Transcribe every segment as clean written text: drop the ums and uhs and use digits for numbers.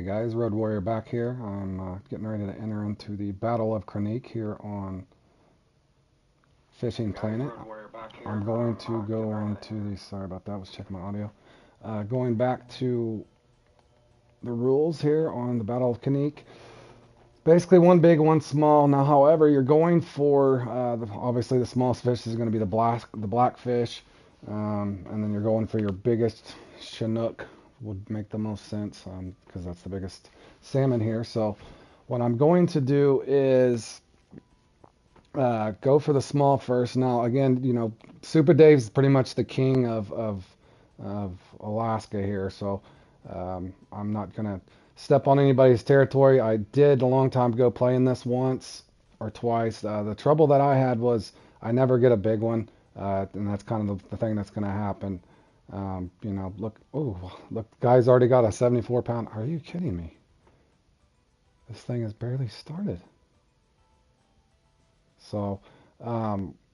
Guys, Road Warrior back here. I'm getting ready to enter into the Battle of Kaniq here on Fishing Planet. I'm going to go on to the, sorry about that, I was checking my audio. Going back to the rules here on the Battle of Kaniq. Basically one big, one small. Now, however, you're going for, obviously the smallest fish is going to be the black fish. And then you're going for your biggest Chinook would make the most sense because that's the biggest salmon here. So what I'm going to do is go for the small first. Now again, Super Dave's pretty much the king of Alaska here, so I'm not gonna step on anybody's territory. I did a long time ago playing this once or twice. The trouble that I had was I never get a big one, and that's kind of the thing that's gonna happen. Look, oh, look, guy's already got a 74-pound. Are you kidding me? This thing has barely started. So,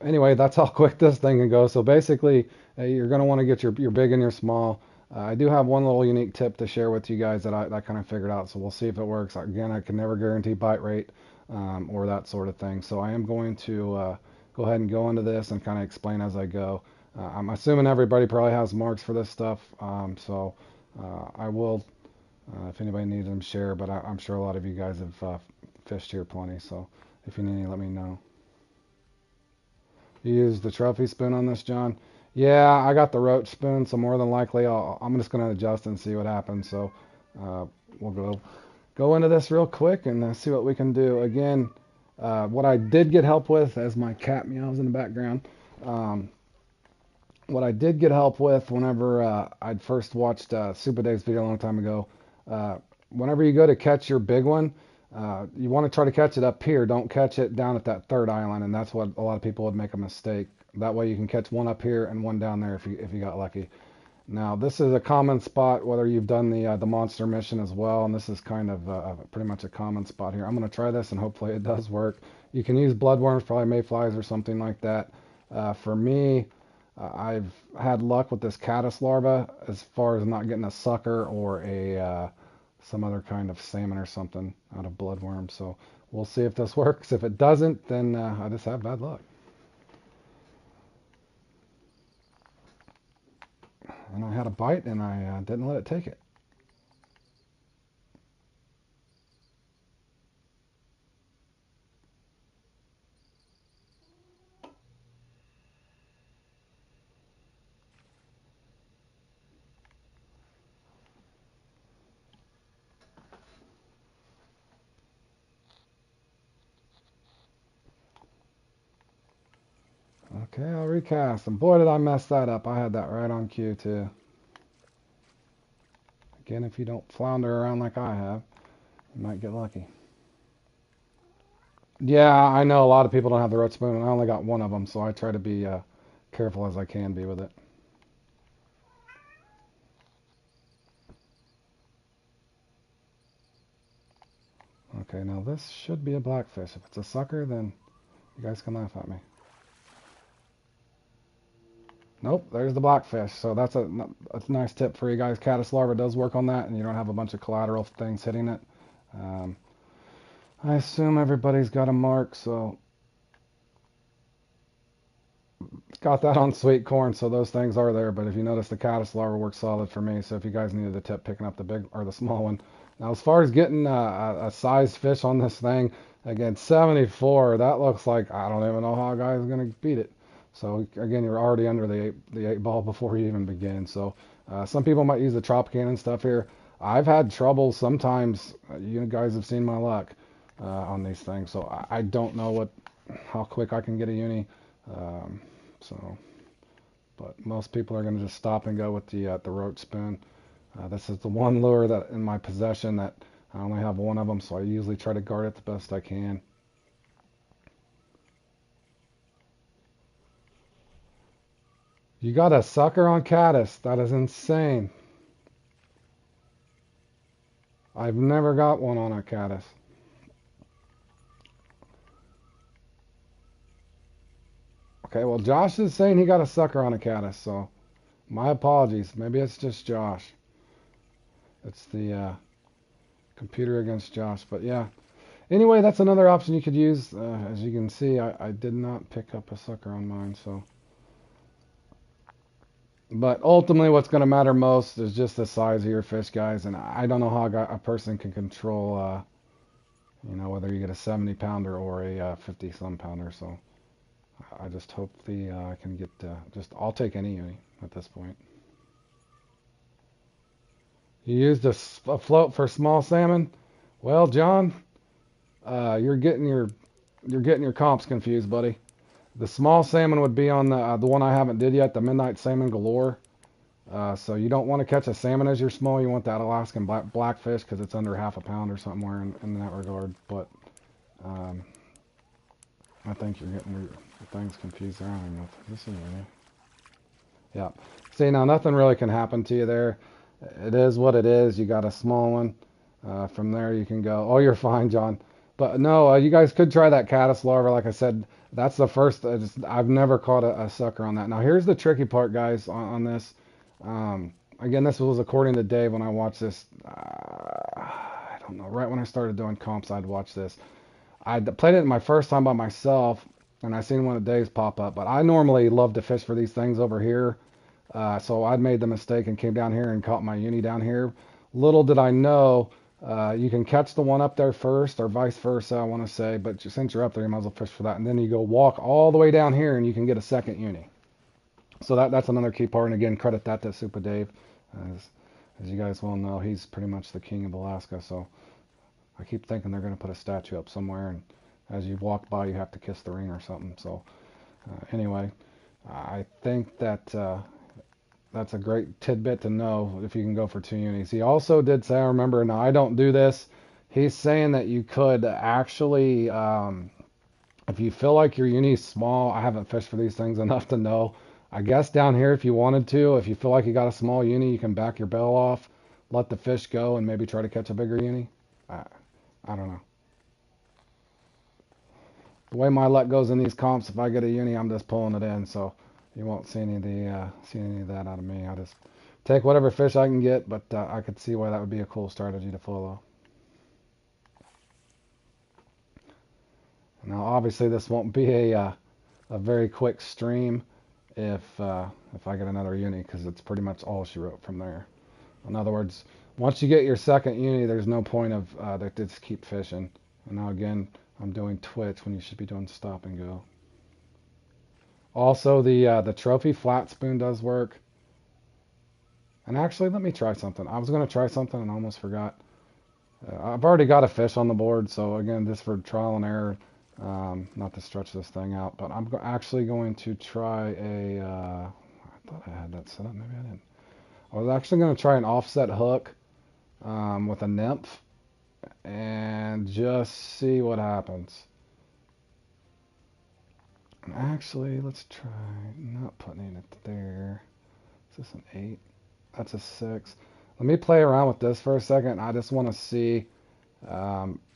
anyway, that's how quick this thing can go. So basically, you're going to want to get your big and your small. I do have one little unique tip to share with you guys that I kind of figured out. So we'll see if it works. Again, I can never guarantee bite rate or that sort of thing. So I am going to go ahead and go into this and kind of explain as I go. I'm assuming everybody probably has marks for this stuff. So I will, if anybody needs them, share. But I'm sure a lot of you guys have fished here plenty. So if you need any, let me know. You use the trophy spoon on this, John? Yeah, I got the roach spoon, so more than likely I'm just going to adjust and see what happens. So we'll go into this real quick and see what we can do. Again, what I did get help with, as my cat meows in the background, what I did get help with whenever I'd first watched Super Dave's video a long time ago, whenever you go to catch your big one, you want to try to catch it up here. Don't catch it down at that third island, and that's what a lot of people would make a mistake. That way you can catch one up here and one down there if you got lucky. Now this is a common spot whether you've done the monster mission as well, and this is kind of pretty much a common spot here. I'm going to try this and hopefully it does work. You can use bloodworms, probably mayflies or something like that. For me, I've had luck with this caddis larva as far as not getting a sucker or a some other kind of salmon or something out of bloodworm. So we'll see if this works. If it doesn't, then I just have bad luck. And I had a bite and I didn't let it take it. Okay, I'll recast. And boy, did I mess that up. I had that right on cue, too. Again, if you don't flounder around like I have, you might get lucky. Yeah, I know a lot of people don't have the roach spoon, and I only got one of them, so I try to be careful as I can be with it. Okay, now this should be a blackfish. If it's a sucker, then you guys can laugh at me. Nope, there's the blackfish. So that's a nice tip for you guys. Caddis larva does work on that, and you don't have a bunch of collateral things hitting it. Um, I assume everybody's got a mark, so got that on sweet corn, so those things are there. But if you notice, the caddis larva works solid for me. So if you guys needed a tip picking up the big or the small one. Now, as far as getting a sized fish on this thing, again, 74, that looks like I don't even know how a guy's going to beat it. So again, you're already under the eight ball before you even begin. So some people might use the Tropicana and stuff here. I've had trouble sometimes. You guys have seen my luck on these things, so I don't know how quick I can get a uni. So, but most people are going to just stop and go with the roach spoon. This is the one lure that in my possession that I only have one of them, so I usually try to guard it the best I can. You got a sucker on caddis. That is insane. I've never got one on a caddis. Okay, well, Josh is saying he got a sucker on a caddis, so my apologies. Maybe it's just Josh. It's the Computer against Josh. But yeah. Anyway, that's another option you could use. As you can see, I did not pick up a sucker on mine, so. But ultimately, what's going to matter most is just the size of your fish, guys. And I don't know how a person can control, whether you get a 70 pounder or a 50 some pounder. So I just hope I can get I'll take any uni at this point. You used a float for small salmon. Well, John, you're getting your comps confused, buddy. The small salmon would be on the one I haven't did yet, the Midnight Salmon Galore. So you don't want to catch a salmon as you're small. You want that Alaskan blackfish because it's under half a pound or somewhere in that regard. But I think you're getting your things confused there. I don't even know if this is really. Yeah. See, now nothing really can happen to you there. It is what it is. You got a small one. From there you can go. Oh, you're fine, John. But no, you guys could try that caddis larva. Like I said, that's the first. I've never caught a sucker on that. Now here's the tricky part, guys, on this. Again, this was according to Dave when I watched this. I don't know. Right when I started doing comps, I'd watch this. I played it my first time by myself, and I seen one of Dave's pop up. But I normally love to fish for these things over here. So I'd made the mistake and came down here and caught my uni down here. Little did I know, you can catch the one up there first, or vice versa, I want to say. But since you're up there, you might as well fish for that. And then you go walk all the way down here, and you can get a second uni. So that's another key part. And again, credit that to Super Dave. As you guys well know, he's pretty much the king of Alaska. So I keep thinking they're going to put a statue up somewhere, and as you walk by, you have to kiss the ring or something. So anyway, I think that that's a great tidbit to know if you can go for 2 unis. He also did say, I remember, now I don't do this. He's saying that you could actually, if you feel like your uni is small, I haven't fished for these things enough to know. I guess down here, if you wanted to, if you feel like you got a small uni, you can back your bell off, let the fish go, and maybe try to catch a bigger uni. I don't know. The way my luck goes in these comps, if I get a uni, I'm just pulling it in. So you won't see any of that out of me. I just take whatever fish I can get, but I could see why that would be a cool strategy to follow. Now, obviously, this won't be a very quick stream if I get another uni, because it's pretty much all she wrote from there. In other words, once you get your second uni, there's no point of just keep fishing. And now again, I'm doing Twitch when you should be doing stop and go. Also, the trophy flat spoon does work. And actually, let me try something. I was going to try something and I almost forgot. I've already got a fish on the board, so again, just for trial and error, not to stretch this thing out. But I'm actually going to try I thought I had that set up. Maybe I didn't. I was actually going to try an offset hook with a nymph and just see what happens. Actually, let's try not putting it there. Is this an 8? That's a 6. Let me play around with this for a second. I just want to see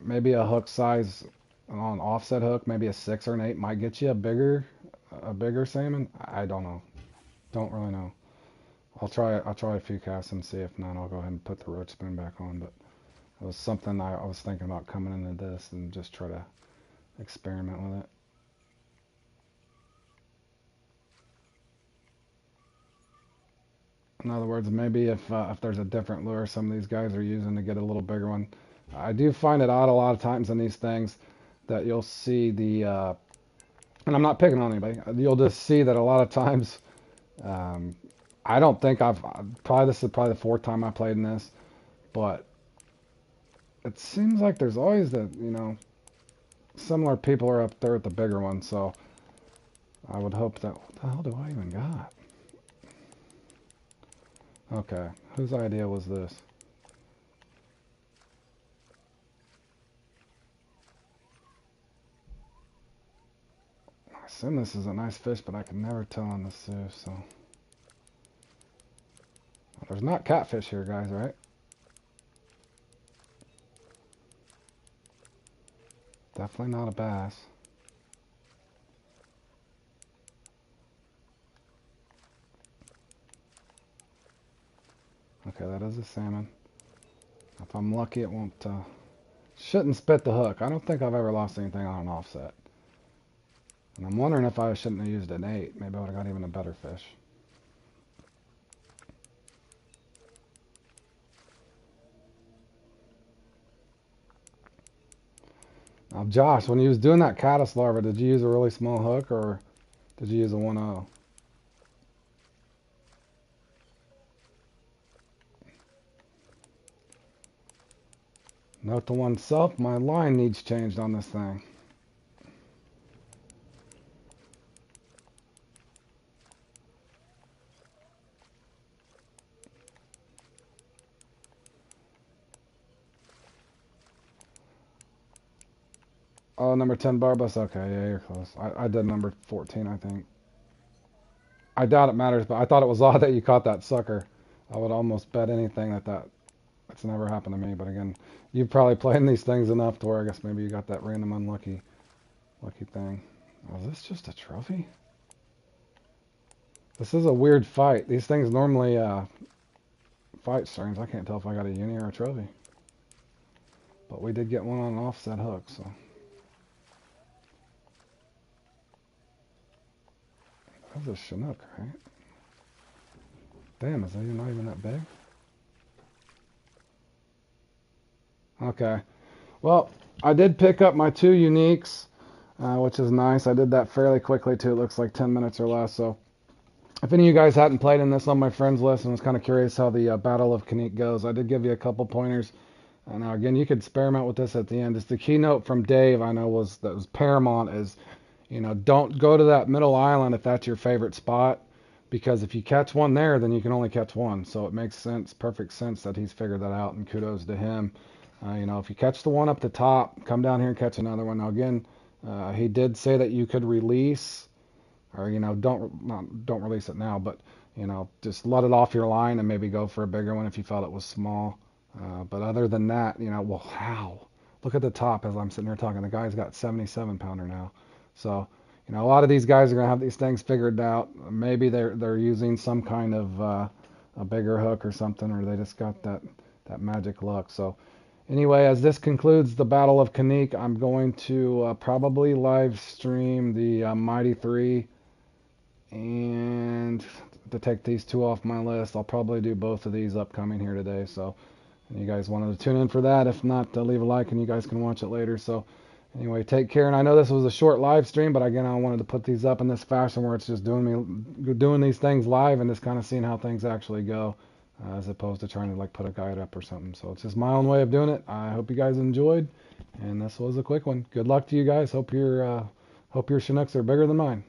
maybe a hook size on offset hook, maybe a 6 or an 8 might get you a bigger salmon. I don't know. Don't really know. I'll try a few casts and see. If not, I'll go ahead and put the roach spoon back on. But it was something I was thinking about coming into this and just try to experiment with it. In other words, maybe if there's a different lure some of these guys are using to get a little bigger one. I do find it odd a lot of times in these things that you'll see and I'm not picking on anybody, you'll just see that a lot of times, I don't think this is probably the 4th time I played in this, but it seems like there's always similar people are up there with the bigger one, so I would hope that, what the hell do I even got? Okay, whose idea was this? I assume this is a nice fish, but I can never tell on the sieve, so. Well, there's not catfish here, guys, right? Definitely not a bass. Okay, that is a salmon. Not If I'm lucky, it won't. Shouldn't spit the hook. I don't think I've ever lost anything on an offset. And I'm wondering if I shouldn't have used an 8. Maybe I would have got even a better fish. Now, Josh, when you was doing that caddis larva, did you use a really small hook or did you use a 1-0? Note to oneself, my line needs changed on this thing. Oh, number 10 Barbus? Okay, yeah, you're close. I did number 14, I think. I doubt it matters, but I thought it was odd that you caught that sucker. I would almost bet anything that's never happened to me. But again, you've probably played in these things enough to where I guess maybe you got that random lucky thing. Oh, is this just a trophy? This is a weird fight. These things normally fight streams. I can't tell if I got a uni or a trophy. But we did get one on an offset hook, so. That's a Chinook, right? Damn, is that not even that big? Okay. Well, I did pick up my 2 uniques, which is nice. I did that fairly quickly, too. It looks like 10 minutes or less, so. If any of you guys hadn't played in this on my friends list and was kind of curious how the Battle of Kaniq goes, I did give you a couple pointers. Now, again, you could experiment with this at the end. Just the keynote from Dave, I know, was paramount is, don't go to that middle island if that's your favorite spot, because if you catch one there, then you can only catch one. So it makes sense, perfect sense that he's figured that out, and kudos to him. If you catch the one up the top, come down here and catch another one. Now, again, he did say that you could release, or don't release it now, but just let it off your line and maybe go for a bigger one if you felt it was small. But other than that, well, how? Look at the top as I'm sitting here talking. The guy's got 77 pounder now. So, a lot of these guys are gonna have these things figured out. Maybe they're using some kind of a bigger hook or something, or they just got that magic luck. So, anyway, as this concludes the Battle of Kaniq, I'm going to probably live stream the Mighty 3. And to take these 2 off my list, I'll probably do both of these upcoming here today. So, you guys wanted to tune in for that. If not, leave a like and you guys can watch it later. So, anyway, take care. And I know this was a short live stream, but again, I wanted to put these up in this fashion where it's just doing these things live and just kind of seeing how things actually go, as opposed to trying to put a guide up or something. So it's just my own way of doing it. I hope you guys enjoyed, and this was a quick one. Good luck to you guys. Hope your Chinooks are bigger than mine.